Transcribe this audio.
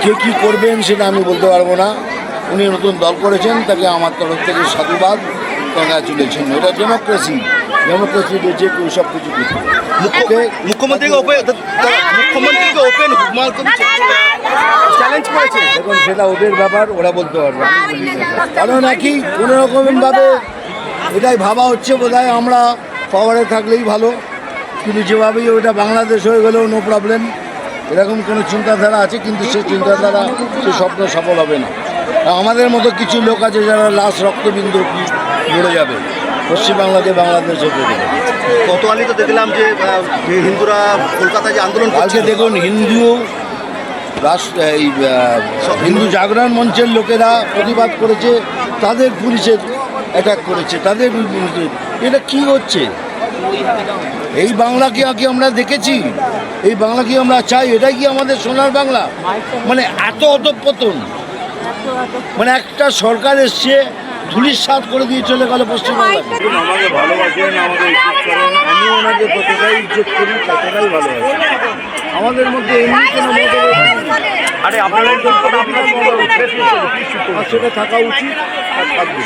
কে কী করবেন সেটা আমি বলতে পারবো না। উনি নতুন দল করেছেন, তাকে আমার তরফ থেকে সাধুবাদ, কংগ্রাচুলেশন। এটা ডেমোক্রেসি, যে কেউ সব কিছু করতে মুখ্যমন্ত্রীকে ওপেন চ্যালেঞ্জ করেছে। দেখুন, সেটা ওদের ব্যাপার, ওরা বলতে পারবে, আমি বলি না। কারণ একই কোনো রকমভাবে এটাই ভাবা হচ্ছে বোধহয় আমরা পাওয়ারে থাকলেই ভালো, কিন্তু যেভাবেই ওটা বাংলাদেশ হয়ে গেলেও নো প্রবলেম, এরকম কোনো চিন্তাধারা আছে, কিন্তু সেই চিন্তাধারা, সে স্বপ্ন সফল হবে না। আমাদের মতো কিছু লোক আছে যারা লাশ রক্তবিন্দু মরে যাবে, পশ্চিমবাংলাকে বাংলাদেশ হতে দেবে। গতকালই তো দেখলাম যে হিন্দুরা কলকাতায় যে আন্দোলন করছে। আজকে দেখুন, হিন্দু জাগরণ মঞ্চের লোকেরা প্রতিবাদ করেছে, তাদের পুলিশে অ্যাটাক করেছে, তাদের এটা কি হচ্ছে? এই বাংলাকে আগে আমরা দেখেছি, এই বাংলা কি আমরা চাই? এটাই কি আমাদের সোনার বাংলা? মানে এত অধঃপতন, মানে একটা সরকার এসছে ধুলির সাথ করে দিয়ে চলে গেল পশ্চিমবাংলাকে। আমাকে ভালোবাসেন, আমাকে ইজ্জত করেন, আমি ওনাকে কতটাই ইজ্জত করি, ততটাই ভালোবাসি। আমাদের মধ্যে এমনি কোনো সেটা থাকা উচিত আর থাকবে।